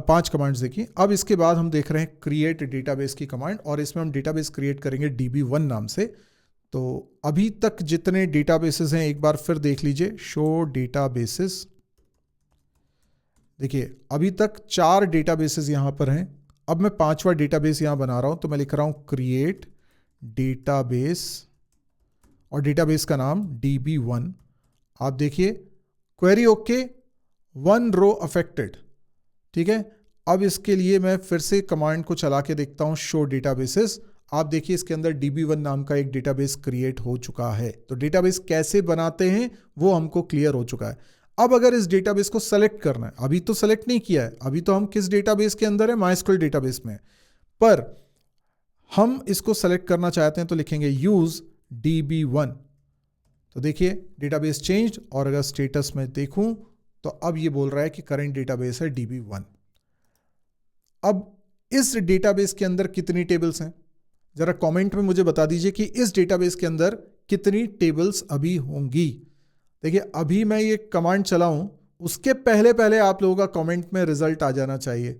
5 कमांड्स देखी। अब इसके बाद हम देख रहे हैं क्रिएट डेटाबेस की कमांड, और इसमें हम डेटाबेस क्रिएट करेंगे db1 नाम से। तो अभी तक जितने डेटाबेसेस हैं एक बार फिर देख लीजिए, शो डेटाबेसेस। देखिए अभी तक 4 डेटाबेसेस यहां पर हैं। अब मैं 5वां डेटाबेस यहां बना रहा हूं, तो मैं लिख रहा हूं क्रिएट डेटाबेस, और डेटाबेस का नाम db1। आप देखिए क्वेरी ओके, 1 रो अफेक्टेड। ठीक है, अब इसके लिए मैं फिर से कमांड को चला के देखता हूं, शो डेटाबेसेस। आप देखिए इसके अंदर db1 नाम का एक डेटाबेस क्रिएट हो चुका है। तो डेटाबेस कैसे बनाते हैं वो हमको क्लियर हो चुका है। अब अगर इस डेटाबेस को सेलेक्ट करना है, अभी तो सेलेक्ट नहीं किया है, अभी तो हम किस डेटाबेस के अंदर है, MySQL डेटाबेस में, पर हम इसको सेलेक्ट करना चाहते हैं तो लिखेंगे यूज db1। तो देखिए डेटाबेस चेंज्ड, और अगर स्टेटस में देखूं तो अब ये बोल रहा है कि करंट डेटाबेस है db1। अब इस डेटाबेस के अंदर कितनी टेबल्स हैं, जरा कमेंट में मुझे बता दीजिए कि इस डेटाबेस के अंदर कितनी टेबल्स अभी होंगी। देखिए अभी मैं ये कमांड चलाऊं उसके पहले पहले आप लोगों का कमेंट में रिजल्ट आ जाना चाहिए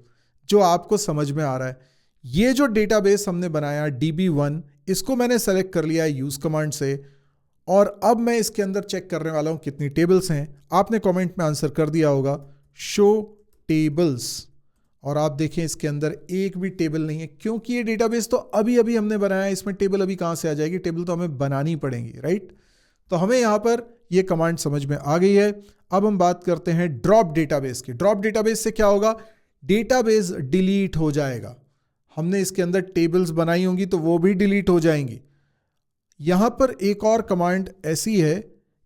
जो आपको समझ में आ रहा है। ये जो डेटाबेस हमने बनाया db1, इसको मैंने सेलेक्ट कर लिया है यूज कमांड से, और अब मैं इसके अंदर चेक करने वाला हूं कितनी टेबल्स हैं। आपने कमेंट में आंसर कर दिया होगा, शो टेबल्स, और आप देखें इसके अंदर एक भी टेबल नहीं है, क्योंकि ये डेटाबेस तो अभी अभी हमने बनाया है, इसमें टेबल अभी कहां से आ जाएगी, टेबल तो हमें बनानी पड़ेगी, राइट। तो हमें यहां पर ये कमांड समझ में आ गई है। अब हम बात करते हैं ड्रॉप डेटाबेस की। ड्रॉप डेटाबेस से क्या होगा, डेटाबेस डिलीट हो जाएगा। हमने इसके अंदर टेबल्स बनाई होंगी तो वो भी डिलीट हो जाएंगी। यहां पर एक और कमांड ऐसी है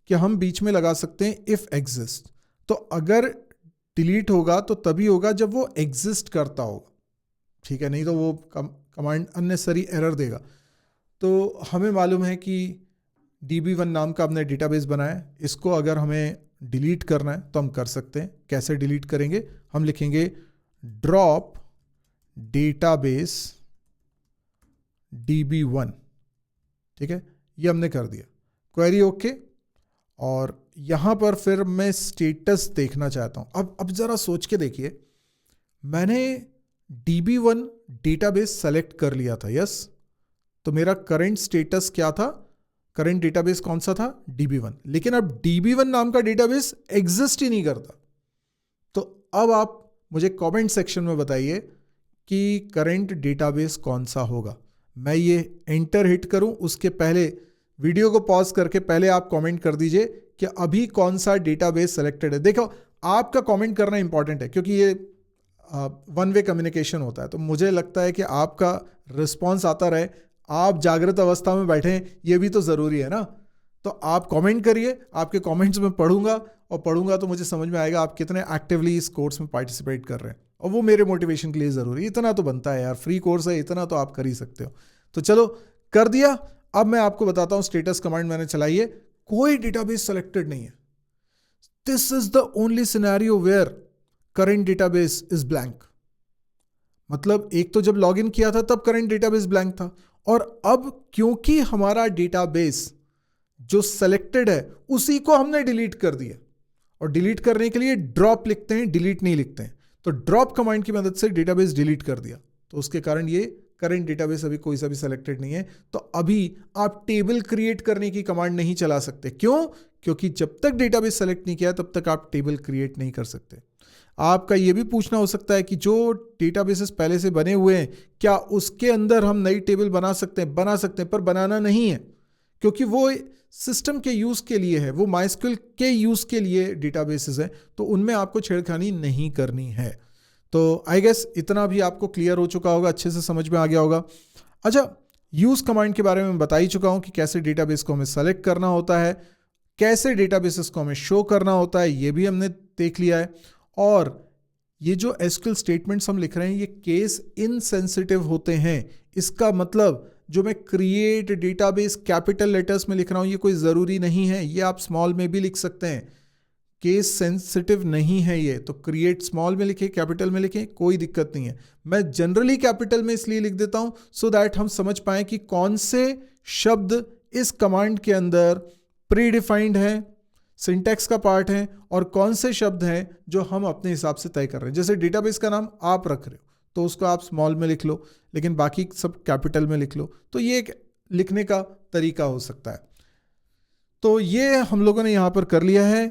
कि हम बीच में लगा सकते हैं इफ एग्जिस्ट। तो अगर डिलीट होगा तो तभी होगा जब वो एग्जिस्ट करता होगा, ठीक है, नहीं तो वो कमांड अननेसेसरी एरर देगा। तो हमें मालूम है कि db1 नाम का हमने डेटाबेस बनाया है, इसको अगर हमें डिलीट करना है तो हम कर सकते हैं। कैसे डिलीट करेंगे, हम लिखेंगे ड्रॉप डेटाबेस db1। ठीक है, ये हमने कर दिया, क्वेरी ओके, और यहां पर फिर मैं स्टेटस देखना चाहता हूं। अब जरा सोच के देखिए, मैंने db1 डेटाबेस सेलेक्ट कर लिया था, यस, तो मेरा करंट स्टेटस क्या था, करंट डेटाबेस कौन सा था, db1, लेकिन अब db1 नाम का डेटाबेस एग्जिस्ट ही नहीं करता। तो अब आप मुझे कमेंट सेक्शन में बताइए कि करंट डेटाबेस कौन सा होगा। मैं ये एंटर हिट करूं, उसके पहले वीडियो को पॉज करके पहले आप कमेंट कर दीजिए कि अभी कौन सा डेटाबेस सेलेक्टेड है। देखो, आपका कमेंट करना इंपॉर्टेंट है क्योंकि ये वन वे कम्युनिकेशन होता है, तो मुझे लगता है कि आपका रिस्पॉन्स आता रहे। आप जागृत अवस्था में बैठे हैं, ये भी तो ज़रूरी है ना। तो आप कमेंट करिए, आपके कमेंट्स में पढ़ूंगा, और पढ़ूंगा तो मुझे समझ में आएगा आप कितने एक्टिवली इस कोर्स में पार्टिसिपेट कर रहे हैं, और वो मेरे मोटिवेशन के लिए ज़रूरी है। इतना तो बनता है यार, फ्री कोर्स है, इतना तो आप कर ही सकते हो। तो चलो कर दिया। अब मैं आपको बताता हूँ, स्टेटस कमांड मैंने चलाई है, कोई डेटाबेस सेलेक्टेड नहीं है। This is the only scenario where current database is blank. मतलब एक तो जब लॉगिन किया था तब करंट डेटाबेस ब्लैंक था, और अब क्योंकि हमारा डेटाबेस जो सेलेक्टेड है उसी को हमने डिलीट कर दिया, और डिलीट करने के लिए ड्रॉप लिखते हैं, डिलीट नहीं लिखते हैं। तो ड्रॉप कमांड की मदद से डेटाबेस डिलीट कर दिया, तो उसके कारण ये करंट डेटाबेस अभी कोई सा भी सेलेक्टेड नहीं है। तो अभी आप टेबल क्रिएट करने की कमांड नहीं चला सकते। क्यों? क्योंकि जब तक डेटाबेस सेलेक्ट नहीं किया तब तक आप टेबल क्रिएट नहीं कर सकते। आपका ये भी पूछना हो सकता है कि जो डेटाबेसेस पहले से बने हुए हैं, क्या उसके अंदर हम नई टेबल बना सकते हैं? बना सकते हैं, पर बनाना नहीं है, क्योंकि वो सिस्टम के यूज़ के लिए है, वो माइस्क्यूएल के यूज़ के लिए डेटाबेसेस हैं, तो उनमें आपको छेड़खानी नहीं करनी है। तो आई गेस इतना भी आपको क्लियर हो चुका होगा, अच्छे से समझ में आ गया होगा। अच्छा, यूज़ कमांड के बारे में बता ही चुका हूँ कि कैसे डेटाबेस को हमें सेलेक्ट करना होता है, कैसे डेटाबेसेस को हमें शो करना होता है, ये भी हमने देख लिया है। और ये जो एसक्यूएल स्टेटमेंट्स हम लिख रहे हैं, ये केस इनसेंसिटिव होते हैं। इसका मतलब जो मैं क्रिएट डेटाबेस कैपिटल लेटर्स में लिख रहा हूँ, ये कोई ज़रूरी नहीं है, ये आप स्मॉल में भी लिख सकते हैं। केस सेंसिटिव नहीं है ये, तो क्रिएट स्मॉल में लिखें, कैपिटल में लिखें, कोई दिक्कत नहीं है। मैं जनरली कैपिटल में इसलिए लिख देता हूँ सो दैट हम समझ पाएं कि कौन से शब्द इस कमांड के अंदर प्री डिफाइंड है, सिंटैक्स का पार्ट है, और कौन से शब्द हैं जो हम अपने हिसाब से तय कर रहे हैं। जैसे डेटाबेस का नाम आप रख रहे हो तो उसको आप स्मॉल में लिख लो, लेकिन बाकी सब कैपिटल में लिख लो। तो ये एक लिखने का तरीका हो सकता है। तो ये हम लोगों ने यहाँ पर कर लिया है।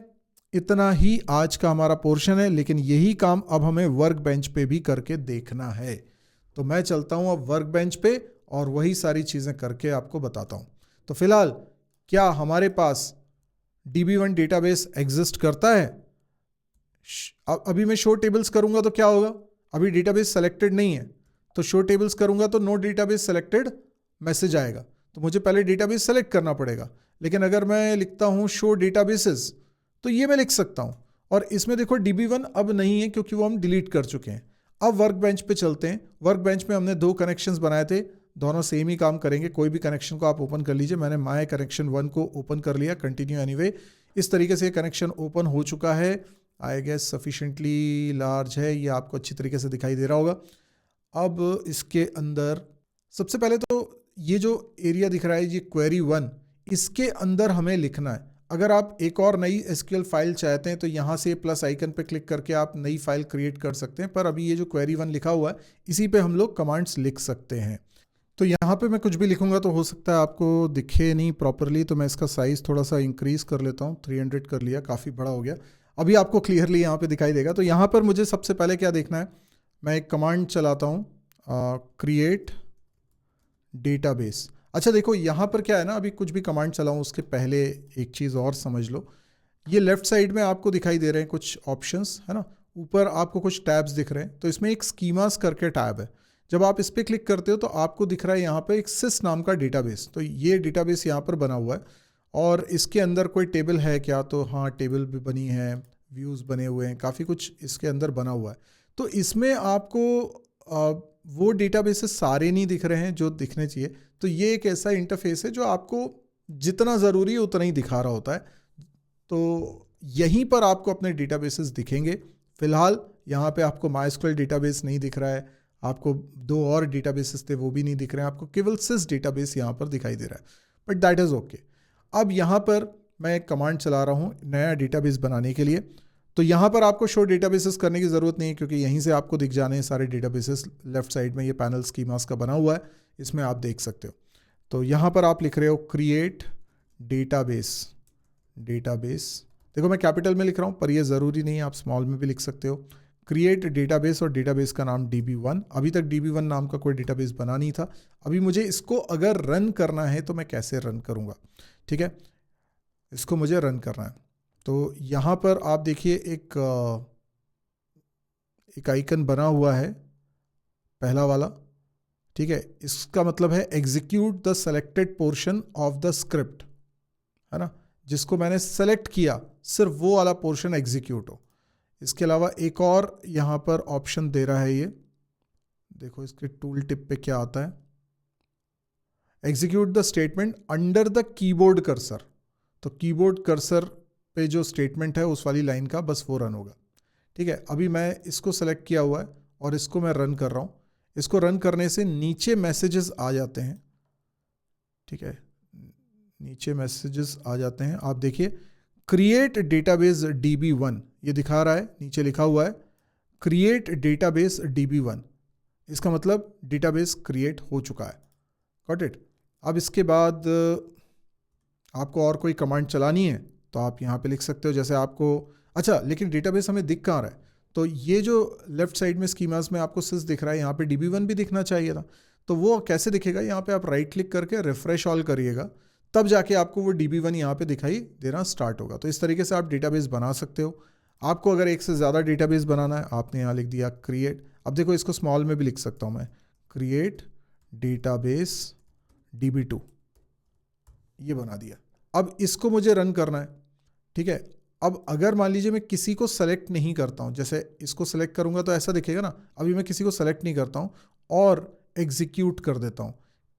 इतना ही आज का हमारा पोर्शन है, लेकिन यही काम अब हमें वर्क बेंच पे भी करके देखना है। तो मैं चलता हूँ अब वर्क बेंच पे और वही सारी चीज़ें करके आपको बताता हूँ। तो फिलहाल क्या हमारे पास DB1 डेटाबेस एग्जिस्ट करता है? अभी मैं शो टेबल्स करूंगा तो क्या होगा? अभी डेटाबेस सेलेक्टेड नहीं है, तो शो टेबल्स करूंगा तो नो डेटाबेस सेलेक्टेड मैसेज आएगा। तो मुझे पहले डेटाबेस सेलेक्ट करना पड़ेगा। लेकिन अगर मैं लिखता हूं शो डेटाबेसेस, तो ये मैं लिख सकता हूं, और इसमें देखो DB1 अब नहीं है क्योंकि वो हम डिलीट कर चुके हैं। अब वर्क बेंच पे चलते हैं। वर्क बेंच में हमने 2 कनेक्शंस बनाए थे, दोनों सेम ही काम करेंगे। कोई भी कनेक्शन को आप ओपन कर लीजिए। मैंने माय कनेक्शन 1 को ओपन कर लिया, कंटिन्यू एनीवे। इस तरीके से कनेक्शन ओपन हो चुका है। आई गेस सफिशिएंटली लार्ज है, ये आपको अच्छी तरीके से दिखाई दे रहा होगा। अब इसके अंदर सबसे पहले तो ये जो एरिया दिख रहा है, ये क्वेरी 1, इसके अंदर हमें लिखना है। अगर आप एक और नई एसक्यूएल फाइल चाहते हैं तो यहाँ से प्लस आइकन पे क्लिक करके आप नई फाइल क्रिएट कर सकते हैं, पर अभी ये जो क्वेरी 1 लिखा हुआ है इसी पे हम लोग कमांड्स लिख सकते हैं। तो यहाँ पे मैं कुछ भी लिखूंगा तो हो सकता है आपको दिखे नहीं प्रॉपरली, तो मैं इसका साइज़ थोड़ा सा इंक्रीज़ कर लेता हूँ। 300 कर लिया, काफ़ी बड़ा हो गया। अभी आपको क्लियरली यहाँ पे दिखाई देगा। तो यहाँ पर मुझे सबसे पहले क्या देखना है, मैं एक कमांड चलाता हूँ, क्रिएट डेटाबेस। अच्छा देखो यहाँ पर क्या है ना, अभी कुछ भी कमांड चलाऊँ उसके पहले एक चीज़ और समझ लो। ये लेफ्ट साइड में आपको दिखाई दे रहे हैं कुछ ऑप्शंस, है ना। ऊपर आपको कुछ टैब्स दिख रहे हैं, तो इसमें एक स्कीमास करके टैब है। जब आप इस पर क्लिक करते हो तो आपको दिख रहा है यहाँ पे एक सिस नाम का डेटाबेस। तो ये डेटाबेस यहाँ पर बना हुआ है, और इसके अंदर कोई टेबल है क्या? तो हाँ, टेबल भी बनी है, व्यूज़ बने हुए हैं, काफ़ी कुछ इसके अंदर बना हुआ है। तो इसमें आपको वो डेटाबेसेस सारे नहीं दिख रहे हैं जो दिखने चाहिए। तो ये एक ऐसा इंटरफेस है जो आपको जितना ज़रूरी है उतना ही दिखा रहा होता है। तो यहीं पर आपको अपने डेटाबेसेस दिखेंगे। फिलहाल यहाँ पे आपको MySQL डेटाबेस नहीं दिख रहा है, आपको 2 और डेटाबेसेस थे वो भी नहीं दिख रहे हैं, आपको केवल सिस डेटाबेस यहाँ पर दिखाई दे रहा है, बट दैट इज़ ओके। अब यहाँ पर मैं एक कमांड चला रहा हूँ नया डेटाबेस बनाने के लिए। तो यहाँ पर आपको शो डेटाबेसेस करने की ज़रूरत नहीं है, क्योंकि यहीं से आपको दिख जाने हैं सारे डेटाबेसेस। लेफ्ट साइड में ये पैनल स्कीमास का बना हुआ है, इसमें आप देख सकते हो। तो यहाँ पर आप लिख रहे हो क्रिएट डेटाबेस। देखो मैं कैपिटल में लिख रहा हूँ, पर ये ज़रूरी नहीं है, आप स्मॉल में भी लिख सकते हो। क्रिएट डेटाबेस और डेटाबेस का नाम DB1। अभी तक DB1 नाम का कोई डेटाबेस बना नहीं था। अभी मुझे इसको अगर रन करना है तो मैं कैसे रन करूँगा, ठीक है, इसको मुझे रन करना है। तो यहाँ पर आप देखिए एक आइकन बना हुआ है, पहला वाला, ठीक है, इसका मतलब है execute the selected portion of the script, है ना, जिसको मैंने सेलेक्ट किया सिर्फ वो वाला पोर्शन एग्जीक्यूट हो। इसके अलावा एक और यहाँ पर ऑप्शन दे रहा है, ये देखो इसके टूल टिप पे क्या आता है, execute the statement under the keyboard cursor. तो कीबोर्ड कर्सर पे जो स्टेटमेंट है उस वाली लाइन का बस वो रन होगा, ठीक है। अभी मैं इसको सेलेक्ट किया हुआ है और इसको मैं रन कर रहा हूँ। इसको रन करने से नीचे मैसेजेस आ जाते हैं, ठीक है, नीचे मैसेजेस आ जाते हैं। आप देखिए क्रिएट डेटाबेस DB1 ये दिखा रहा है, नीचे लिखा हुआ है क्रिएट डेटाबेस DB1। इसका मतलब डेटाबेस क्रिएट हो चुका है। Got it. अब इसके बाद आपको और कोई कमांड चलानी है तो आप यहाँ पे लिख सकते हो, जैसे आपको, अच्छा लेकिन डेटाबेस हमें दिख कहाँ रहा है, तो ये जो लेफ्ट साइड में स्कीमास में आपको सिस दिख रहा है, यहाँ पे DB1 भी दिखना चाहिए था। तो वो कैसे दिखेगा, यहाँ पे आप राइट क्लिक करके रिफ्रेश ऑल करिएगा, तब जाके आपको वो DB1 यहाँ पे दिखाई देना स्टार्ट होगा। तो इस तरीके से आप डेटाबेस बना सकते हो। आपको अगर एक से ज़्यादा डेटाबेस बनाना है, आपने यहाँ लिख दिया क्रिएट, अब देखो इसको स्मॉल में भी लिख सकता हूँ मैं, क्रिएट डेटाबेस DB2, ये बना दिया। अब इसको मुझे रन करना है, ठीक है। अब अगर मान लीजिए मैं किसी को सेलेक्ट नहीं करता हूँ, जैसे इसको सेलेक्ट करूँगा तो ऐसा दिखेगा ना, अभी मैं किसी को सेलेक्ट नहीं करता हूँ और एग्जीक्यूट कर देता हूँ,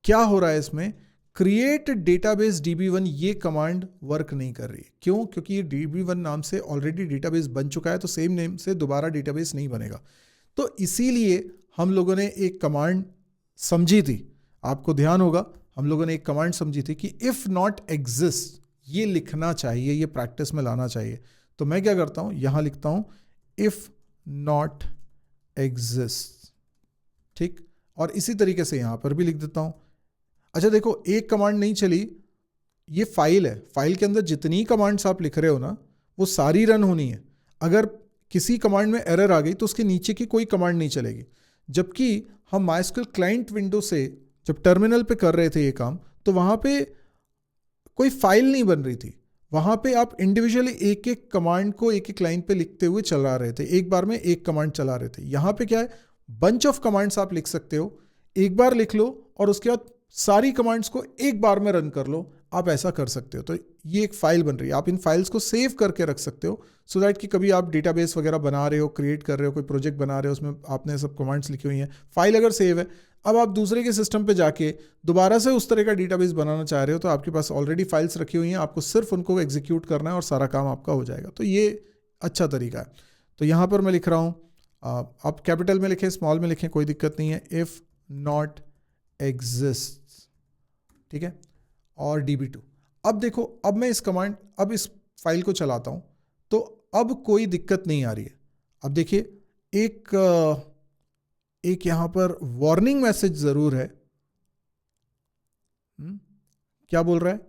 क्या हो रहा है इसमें, क्रिएट डेटाबेस DB1 ये कमांड वर्क नहीं कर रही। क्यों? क्योंकि ये DB1 नाम से ऑलरेडी डेटाबेस बन चुका है, तो सेम नेम से दोबारा डेटाबेस नहीं बनेगा। तो इसीलिए हम लोगों ने एक कमांड समझी थी, आपको ध्यान होगा, हम लोगों ने एक कमांड समझी थी कि इफ़ नॉट एग्जिस्ट, ये लिखना चाहिए, ये प्रैक्टिस में लाना चाहिए। तो मैं क्या करता हूँ, यहाँ लिखता हूँ इफ़ नॉट एग्जिस्ट, ठीक, और इसी तरीके से यहाँ पर भी लिख देता हूँ। अच्छा देखो, एक कमांड नहीं चली, ये फाइल है, फाइल के अंदर जितनी कमांड्स आप लिख रहे हो ना, वो सारी रन होनी है। अगर किसी कमांड में एरर आ गई तो उसके नीचे की कोई कमांड नहीं चलेगी। जबकि हम MySQL क्लाइंट विंडो से जब टर्मिनल पे कर रहे थे ये काम, तो वहाँ पे कोई फाइल नहीं बन रही थी, वहाँ पे आप इंडिविजुअली एक एक कमांड को एक एक लाइन पे लिखते हुए चला रहे थे, एक बार में एक कमांड चला रहे थे। यहाँ पे क्या है, बंच ऑफ कमांड्स आप लिख सकते हो, एक बार लिख लो और उसके बाद सारी कमांड्स को एक बार में रन कर लो, आप ऐसा कर सकते हो। तो ये एक फाइल बन रही है, आप इन फाइल्स को सेव करके रख सकते हो, सो दैट कि कभी आप डेटाबेस वगैरह बना रहे हो, क्रिएट कर रहे हो, कोई प्रोजेक्ट बना रहे हो, उसमें आपने सब कमांड्स लिखी हुई हैं, फाइल अगर सेव है, अब आप दूसरे के सिस्टम पे जाके दोबारा से उस तरह का डेटाबेस बनाना चाह रहे हो, तो आपके पास ऑलरेडी फाइल्स रखी हुई हैं, आपको सिर्फ उनको एग्जीक्यूट करना है और सारा काम आपका हो जाएगा। तो ये अच्छा तरीका है। तो यहाँ पर मैं लिख रहा हूँ, आप कैपिटल में लिखें, स्मॉल में लिखें, कोई दिक्कत नहीं है, इफ़ नॉट एग्जिस्ट, ठीक है, और DB2। अब देखो, अब मैं अब इस फाइल को चलाता हूँ, तो अब कोई दिक्कत नहीं आ रही है। अब देखिए एक यहाँ पर वार्निंग मैसेज ज़रूर है। क्या बोल रहा है,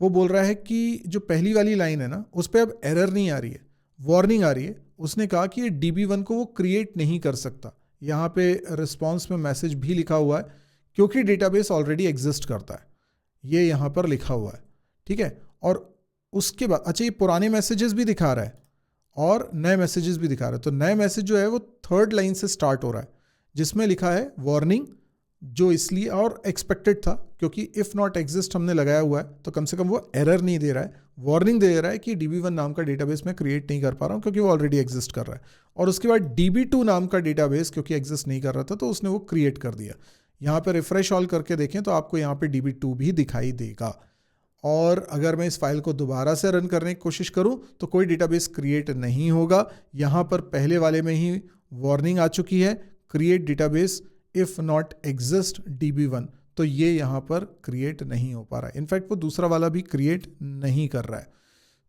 वो बोल रहा है कि जो पहली वाली लाइन है ना, उस पर अब एरर नहीं आ रही है, वार्निंग आ रही है। उसने कहा कि ये DB1 को वो क्रिएट नहीं कर सकता। यहाँ पे रिस्पॉन्स में मैसेज भी लिखा हुआ है, क्योंकि डेटाबेस ऑलरेडी एग्जिस्ट करता है, ये यहाँ पर लिखा हुआ है, ठीक है। और उसके बाद अच्छा, ये पुराने मैसेजेस भी दिखा रहा है और नए मैसेजेस भी दिखा रहा है। तो नए मैसेज जो है वो थर्ड लाइन से स्टार्ट हो रहा है, जिसमें लिखा है वार्निंग, जो इसलिए और एक्सपेक्टेड था क्योंकि इफ़ नॉट एग्जिस्ट हमने लगाया हुआ है, तो कम से कम वो एरर नहीं दे रहा है, वार्निंग दे रहा है कि DB1 नाम का डेटाबेस मैं क्रिएट नहीं कर पा रहा हूँ क्योंकि वो ऑलरेडी एग्जिस्ट कर रहा है। और उसके बाद DB2 नाम का डेटाबेस क्योंकि एग्जिस्ट नहीं कर रहा था, तो उसने वो क्रिएट कर दिया। यहाँ पे रिफ्रेश ऑल करके देखें तो आपको यहाँ पे DB2 भी दिखाई देगा। और अगर मैं इस फाइल को दोबारा से रन करने की कोशिश करूं तो कोई डेटाबेस क्रिएट नहीं होगा। यहाँ पर पहले वाले में ही वार्निंग आ चुकी है, create database if not exist DB1, तो ये यहाँ पर क्रिएट नहीं हो पा रहा है। इनफैक्ट वो दूसरा वाला भी क्रिएट नहीं कर रहा है।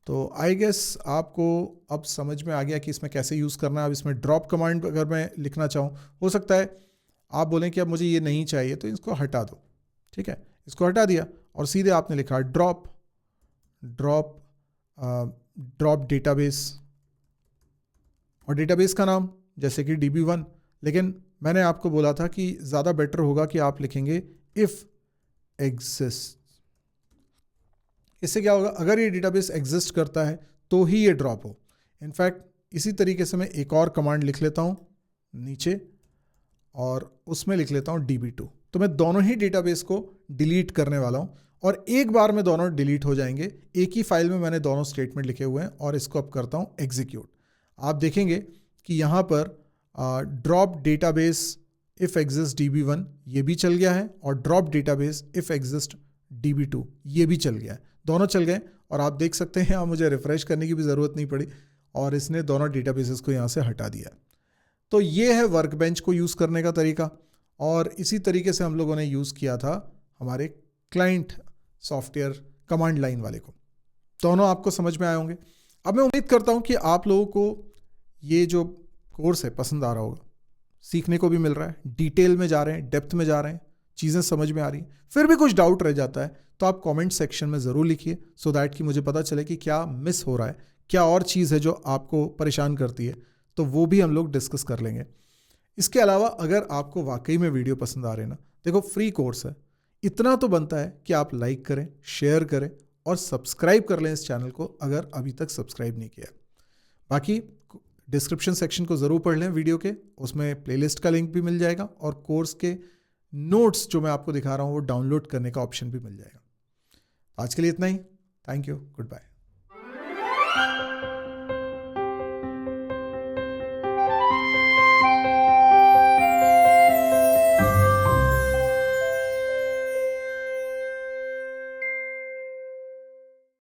तो आई गेस आपको अब समझ में आ गया कि इसमें कैसे यूज़ करना है। अब इसमें ड्रॉप कमांड अगर मैं लिखना चाहूँ, हो सकता है आप बोलें कि अब मुझे ये नहीं चाहिए, तो इसको हटा दो, ठीक है, इसको हटा दिया और सीधे आपने लिखा ड्रॉप डेटाबेस, और डेटाबेस का नाम जैसे कि DB1, लेकिन मैंने आपको बोला था कि ज़्यादा बेटर होगा कि आप लिखेंगे इफ़ एग्जिस्ट। इससे क्या होगा, अगर ये डेटाबेस एग्जिस्ट करता है तो ही ये ड्रॉप हो। इनफैक्ट इसी तरीके से मैं एक और कमांड लिख लेता हूँ नीचे, और उसमें लिख लेता हूँ DB2। तो मैं दोनों ही डेटाबेस को डिलीट करने वाला हूँ, और एक बार में दोनों डिलीट हो जाएंगे। एक ही फाइल में मैंने दोनों स्टेटमेंट लिखे हुए हैं, और इसको अब करता हूँ एग्जीक्यूट। आप देखेंगे कि यहाँ पर drop database if exist DB1 ये भी चल गया है, और drop database if exist DB2 ये भी चल गया है। दोनों चल गए, और आप देख सकते हैं यहाँ मुझे रिफ्रेश करने की भी ज़रूरत नहीं पड़ी, और इसने दोनों डेटाबेसेस को यहाँ से हटा दिया। तो ये है वर्कबेंच को यूज़ करने का तरीका, और इसी तरीके से हम लोगों ने यूज़ किया था हमारे क्लाइंट सॉफ्टवेयर कमांड लाइन वाले को। दोनों आपको समझ में आए होंगे। अब मैं उम्मीद करता हूँ कि आप लोगों को ये जो कोर्स है पसंद आ रहा होगा, सीखने को भी मिल रहा है, डिटेल में जा रहे हैं, डेप्थ में जा रहे हैं, चीज़ें समझ में आ रही हैं। फिर भी कुछ डाउट रह जाता है तो आप कमेंट सेक्शन में ज़रूर लिखिए, सो दैट कि मुझे पता चले कि क्या मिस हो रहा है, क्या और चीज़ है जो आपको परेशान करती है, तो वो भी हम लोग डिस्कस कर लेंगे। इसके अलावा अगर आपको वाकई में वीडियो पसंद आ रहे हैं ना, देखो फ्री कोर्स है, इतना तो बनता है कि आप लाइक करें, शेयर करें और सब्सक्राइब कर लें इस चैनल को अगर अभी तक सब्सक्राइब नहीं किया। बाकी डिस्क्रिप्शन सेक्शन को ज़रूर पढ़ लें वीडियो के, उसमें प्लेलिस्ट का लिंक भी मिल जाएगा, और कोर्स के नोट्स जो मैं आपको दिखा रहा हूँ वो डाउनलोड करने का ऑप्शन भी मिल जाएगा। आज के लिए इतना ही। Thank you, good bye.